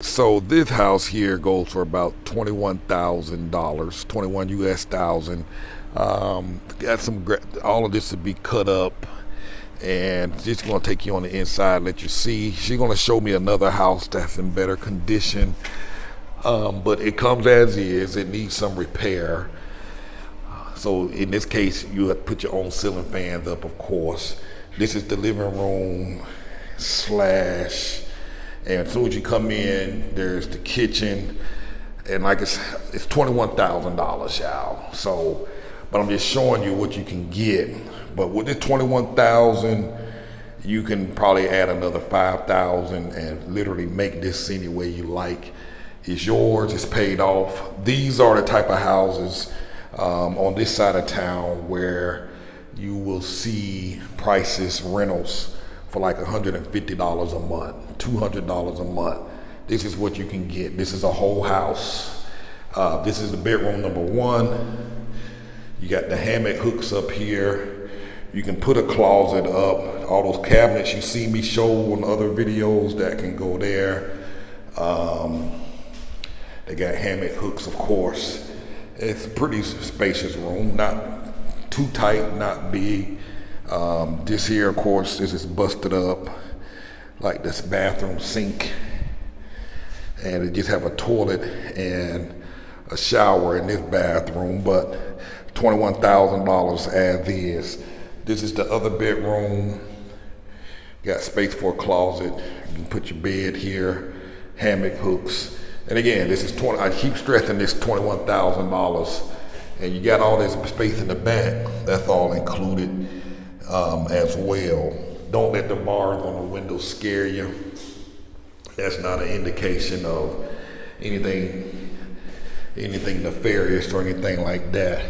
So this house here goes for about $21,000, 21 US thousand. Got some all of this to be cut up, and just gonna take you on the inside, let you see. She's gonna show me another house that's in better condition, but it comes as is. It needs some repair. So in this case, you have to put your own ceiling fans up, of course. This is the living room slash. And as soon as you come in, there's the kitchen, and like it's $21,000, y'all. So, but I'm just showing you what you can get. But with this $21,000, you can probably add another $5,000 and literally make this any way you like. It's yours. It's paid off. These are the type of houses on this side of town where you will see prices, rentals for like $150 a month, $200 a month. This is what you can get. This is a whole house. This is the bedroom number one. You got the hammock hooks up here. You can put a closet up. All those cabinets you see me show on other videos, that can go there. They got hammock hooks, of course. It's a pretty spacious room, not too tight, not big. This here, of course, this is busted up, like this bathroom sink, and it just have a toilet and a shower in this bathroom, but $21,000 as is. This is the other bedroom. Got space for a closet. You can put your bed here, hammock hooks. And again, this is I keep stressing this $21,000, and you got all this space in the back. That's all included as well. Don't let the bars on the windows scare you. That's not an indication of anything nefarious or anything like that.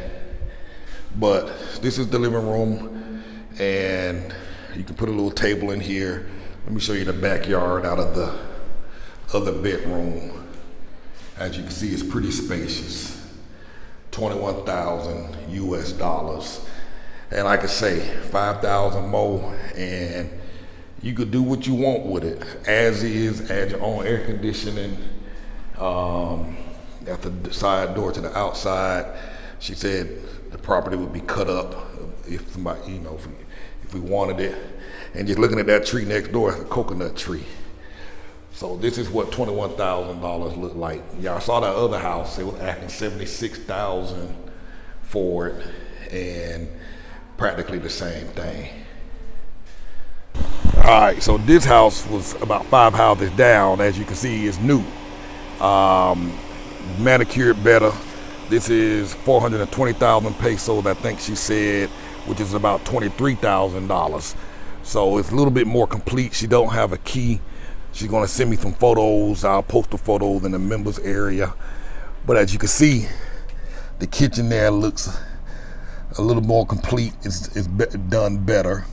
But this is the living room, and you can put a little table in here. Let me show you the backyard out of the other bedroom. As you can see, it's pretty spacious. 21,000 US dollars. And like I say, 5,000 more, and you could do what you want with it. As is, add your own air conditioning at the side door to the outside. She said the property would be cut up if somebody, if we wanted it. And just looking at that tree next door, it's a coconut tree. So this is what $21,000 looked like. Y'all saw that other house, they was asking $76,000 for it, and practically the same thing. All right, so this house was about 5 houses down. As you can see, it's new. Manicured better. This is 420,000 pesos, I think she said, which is about $23,000. So it's a little bit more complete. She don't have a key. She's gonna send me some photos. I'll post the photos in the members area. But as you can see, the kitchen there looks a little more complete. It's done better.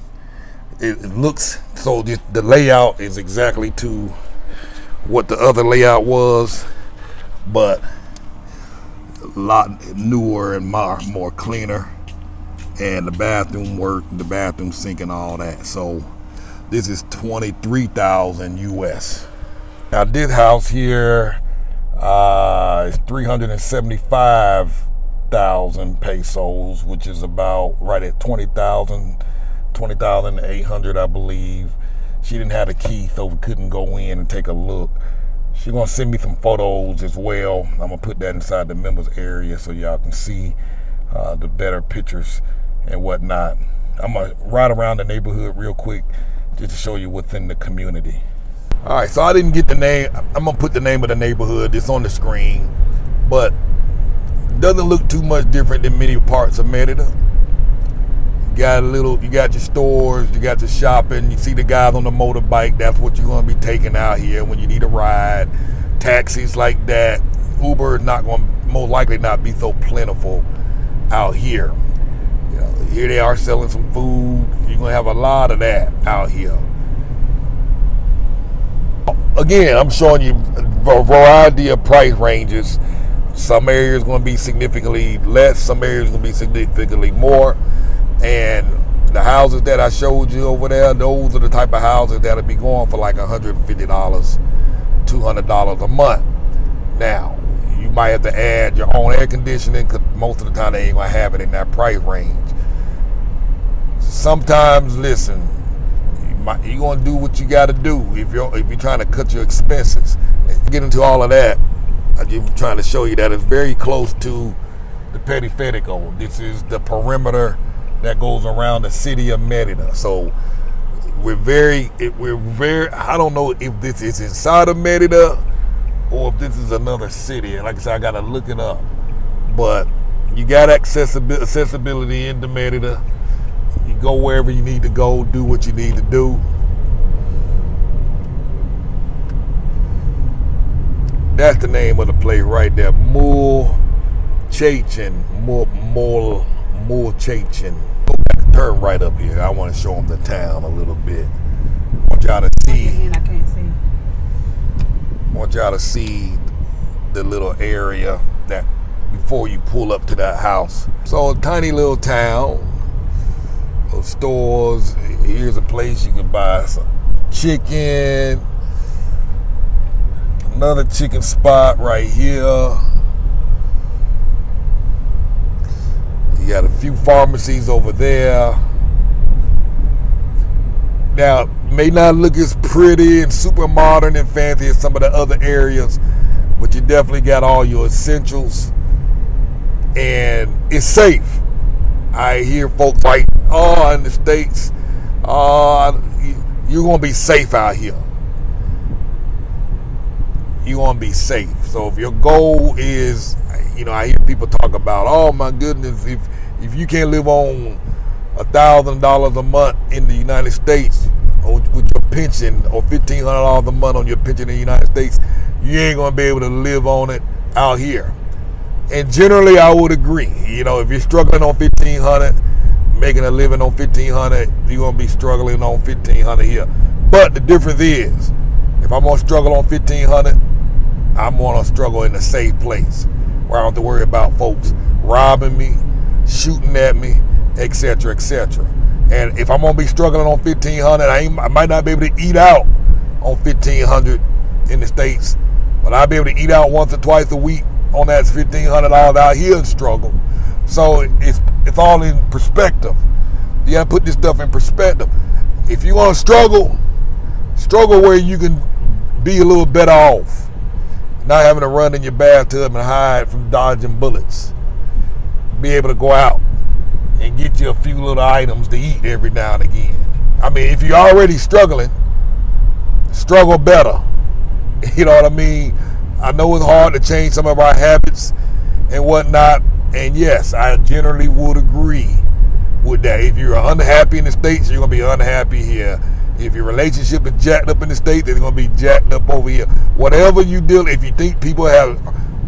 It looks, so the layout is exactly to what the other layout was, but a lot newer and more cleaner. And the bathroom work, the bathroom sink and all that. So this is 23,000 US. Now this house here is 375,000 pesos, which is about right at 20,800, I believe. She didn't have a key, so we couldn't go in and take a look. She's gonna send me some photos as well. I'm gonna put that inside the members area so y'all can see the better pictures and whatnot. I'm gonna ride around the neighborhood real quick just to show you what's in the community. All right, so I didn't get the name. I'm gonna put the name of the neighborhood. It's on the screen, but doesn't look too much different than many parts of Merida. You got your stores, you got your shopping, you see the guys on the motorbike. That's what you're gonna be taking out here when you need a ride. Taxis like that. Uber is most likely not be so plentiful out here. Here they are selling some food. You're gonna have a lot of that out here. Again, I'm showing you a variety of price ranges. Some areas going to be significantly less, some areas going to be significantly more. And the houses that I showed you over there, those are the type of houses that'll be going for like $150 $200 a month. Now, you might have to add your own air conditioning, because most of the time they ain't gonna have it in that price range. Sometimes, listen, you're gonna do what you got to do if you're trying to cut your expenses. Get into all of that. I'm trying to show you that it's very close to the Periférico. This is the perimeter that goes around the city of Merida. So we're very. I don't know if this is inside of Merida or if this is another city. Like I said, I gotta look it up. But you got accessibility into Merida. You go wherever you need to go, do what you need to do. That's the name of the place right there. Mulchachin. Mulchachin. Turn right up here. I want to show them the town a little bit. I want y'all to see. I can't see. I want y'all to see the little area that before you pull up to that house. So a tiny little town. Stores. Here's a place you can buy some chicken. Another chicken spot right here. You got a few pharmacies over there. Now, may not look as pretty and super modern and fancy as some of the other areas, but you definitely got all your essentials, and it's safe. I hear folks like, oh, in the States, you're going to be safe out here. You're going to be safe. So if your goal is, I hear people talk about, oh my goodness, if you can't live on $1,000 a month in the United States or with your pension, or $1,500 a month on your pension in the United States, you ain't going to be able to live on it out here. And generally, I would agree. If you're struggling on $1,500, making a living on $1,500, you're gonna be struggling on $1,500 here. But the difference is, if I'm gonna struggle on $1,500, I'm gonna struggle in a safe place where I don't have to worry about folks robbing me, shooting at me, etc., etc. And if I'm gonna be struggling on $1,500, I might not be able to eat out on $1,500 in the States, but I'll be able to eat out once or twice a week on that $1,500 out here and struggle. So it's all in perspective. You gotta put this stuff in perspective. If you want to struggle where you can be a little better off, not having to run in your bathtub and hide from dodging bullets. Be able to go out and get you a few little items to eat every now and again. I mean, if you're already struggling, struggle better. You know what I mean? I know it's hard to change some of our habits and whatnot, and yes, I generally would agree with that. If you're unhappy in the States, you're going to be unhappy here. If your relationship is jacked up in the States, it's going to be jacked up over here. Whatever you do, if you think people have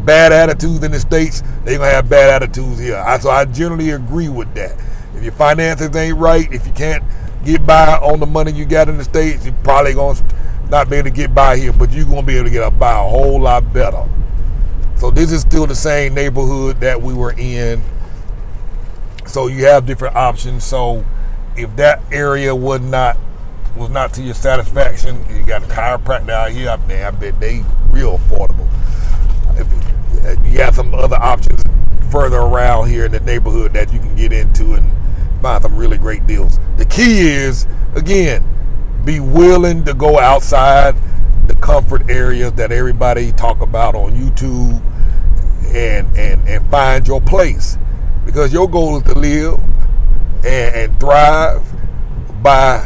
bad attitudes in the States, they're going to have bad attitudes here. So I generally agree with that. If your finances ain't right, if you can't get by on the money you got in the States, you're probably going to not be able to get by here, but you're going to be able to get by a whole lot better. So this is still the same neighborhood that we were in. So you have different options. So if that area was not to your satisfaction, you got a chiropractor out here. I bet they real affordable. You have some other options further around here in the neighborhood that you can get into and find some really great deals. The key is, again, be willing to go outside the comfort areas that everybody talk about on YouTube and find your place, because your goal is to live and thrive by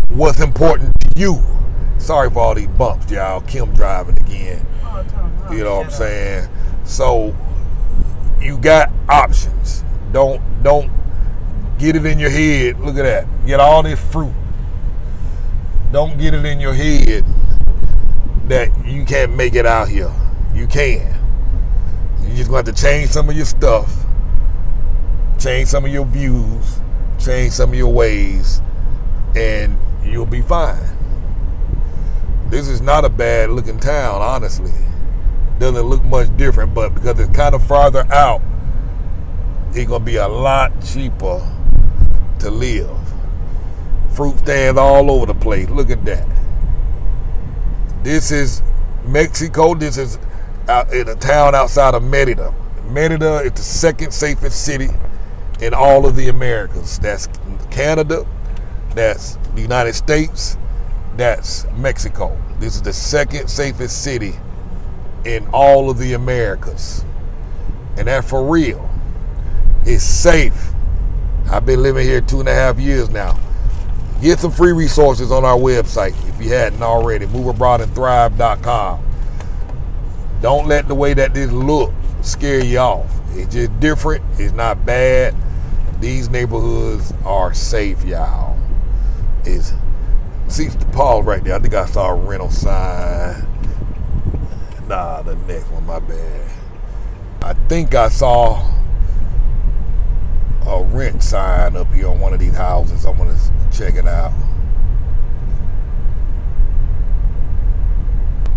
what's important to you. Sorry for all these bumps, y'all. Kim driving again. You know what I'm saying? So you got options. Don't get it in your head. Look at that. Get all this fruit. Don't get it in your head that you can't make it out here. You can. You just going to have to change some of your stuff, change some of your views, change some of your ways, and you'll be fine. This is not a bad looking town, honestly. Doesn't look much different, but because it's kind of farther out, it's going to be a lot cheaper to live. Fruit stands all over the place. Look at that. This is Mexico. This is out in a town outside of Merida. Merida is the second safest city in all of the Americas. That's Canada, that's the United States, that's Mexico. This is the second safest city in all of the Americas. And that for real. It's safe. I've been living here 2.5 years now. Get some free resources on our website if you hadn't already. MoveAbroadandThrive.com. Don't let the way that this look scare you off. It's just different. It's not bad. These neighborhoods are safe, y'all. See the pause right there. I think I saw a rental sign. Nah, the next one, my bad. I think I saw a rent sign up here on one of these houses. I'm gonna check it out.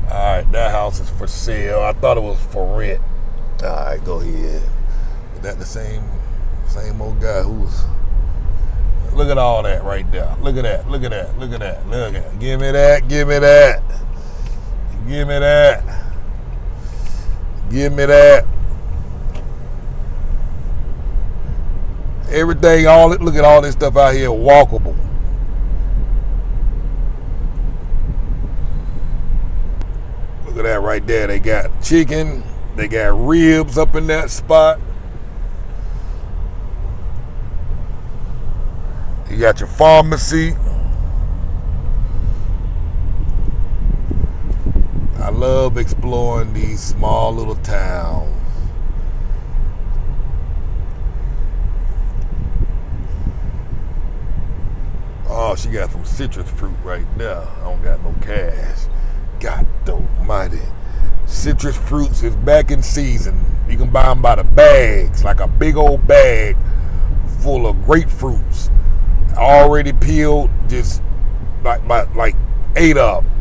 All right, that house is for sale. I thought it was for rent. All right, go ahead. Is that the same old guy who's? Look at all that right there. Look at that. Look at that. Look at that. Look at that. Give me that. Give me that. Give me that. Give me that. Everything, look at all this stuff out here, walkable. Look at that right there. They got chicken. They got ribs up in that spot. You got your pharmacy. I love exploring these small little towns. Oh, she got some citrus fruit right there. I don't got no cash. God almighty. Citrus fruits is back in season. You can buy them by the bags, like a big old bag full of grapefruits. Already peeled, just like 8 of them,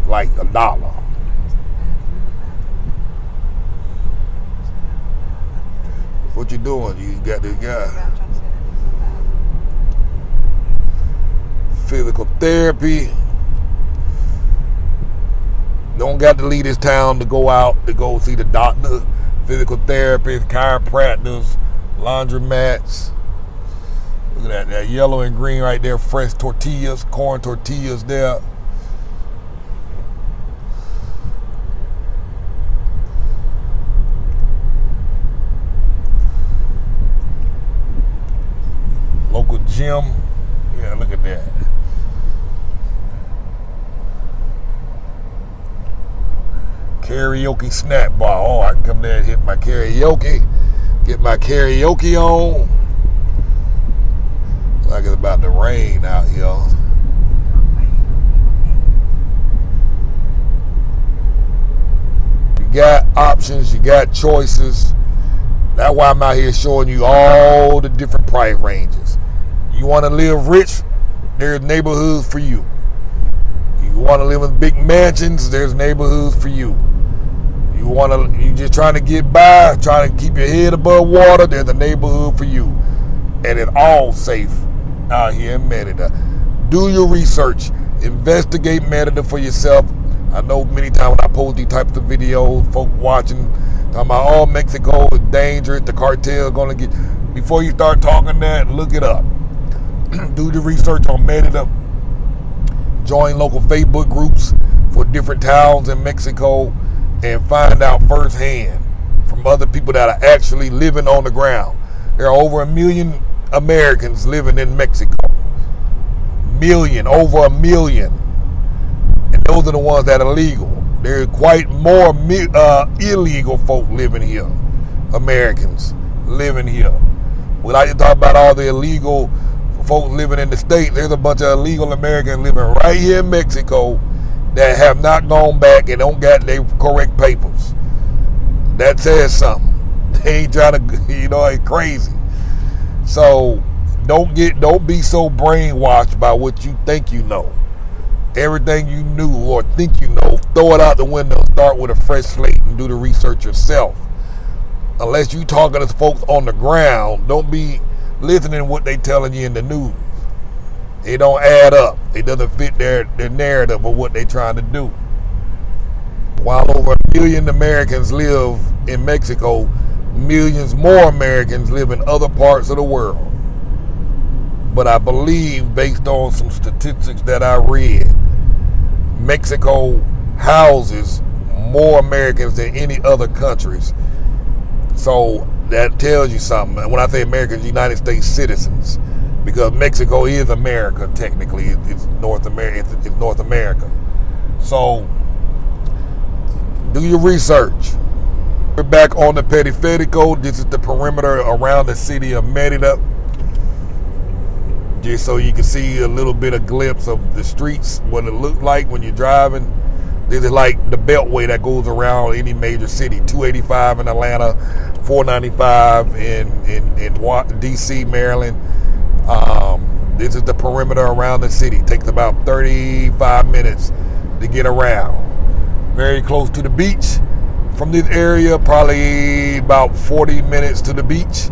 like $1. What you doing? You got this guy. Physical therapy. Don't got to leave this town to go out to go see the doctor. Physical therapists, chiropractors, laundromats. Look at that yellow and green right there. Fresh tortillas, corn tortillas there. Local gym. Yeah, look at that. Karaoke snack bar. Oh, I can come there and hit my karaoke. Get my karaoke on. Like it's about to rain out here. You got options, you got choices. That's why I'm out here showing you all the different price ranges. You want to live rich? There's neighborhoods for you. You want to live in big mansions? There's neighborhoods for you. You just trying to get by, trying to keep your head above water? There's a neighborhood for you, and it's all safe out here in Merida. Do your research. Investigate Merida for yourself. I know many times when I post these types of videos, folk watching, talking about, oh, Mexico is dangerous, the cartel is going to get... Before you start talking that, look it up. Do the research on Merida. Join local Facebook groups for different towns in Mexico and find out firsthand from other people that are actually living on the ground. There are over 1 million Americans living in Mexico. Over 1 million. And those are the ones that are legal. There's quite more illegal folk living here. Americans living here. We like to talk about all the illegal folks living in the state. There's a bunch of illegal Americans living right here in Mexico that have not gone back and don't got their correct papers. That says something. They ain't trying to, it's crazy. So don't be so brainwashed by what you think you know. Everything you knew or think you know, throw it out the window. Start with a fresh slate and do the research yourself. Unless you talking to folks on the ground, don't be listening to what they telling you in the news. It don't add up. It doesn't fit their narrative of what they trying to do. While over 1 million Americans live in Mexico, millions more Americans live in other parts of the world. But I believe, based on some statistics that I read, Mexico houses more Americans than any other countries. So that tells you something. When I say Americans, United States citizens, because Mexico is America technically. It's North America. It's North America. So do your research. We're back on the Periférico. This is the perimeter around the city of Merida. Just so you can see a little bit of glimpse of the streets, what it looks like when you're driving. This is like the beltway that goes around any major city. 285 in Atlanta, 495 in DC, Maryland. This is the perimeter around the city. It takes about 35 minutes to get around. Very close to the beach. From this area, probably about 40 minutes to the beach.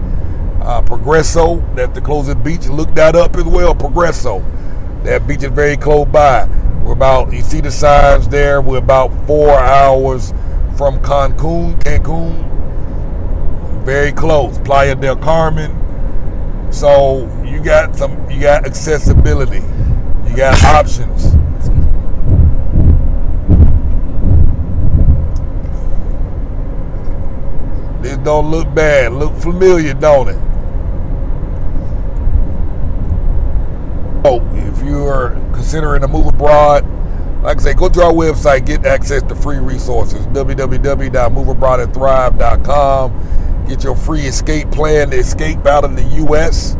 Progreso, that's the closest beach. Look that up as well, Progreso. That beach is very close by. We're about, you see the signs there, we're about 4 hours from Cancun. Very close. Playa del Carmen. So you got accessibility. You got options. This don't look bad. Look familiar, don't it? So if you're considering a move abroad, like I say, go to our website, get access to free resources. www.moveabroadandthrive.com. Get your free escape plan to escape out of the U.S.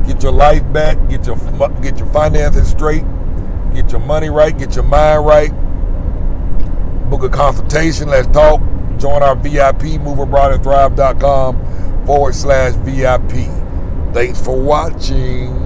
Get your life back. Get your finances straight. Get your money right. Get your mind right. Book a consultation. Let's talk. Join our VIP, moveabroadandthrive.com/VIP. Thanks for watching.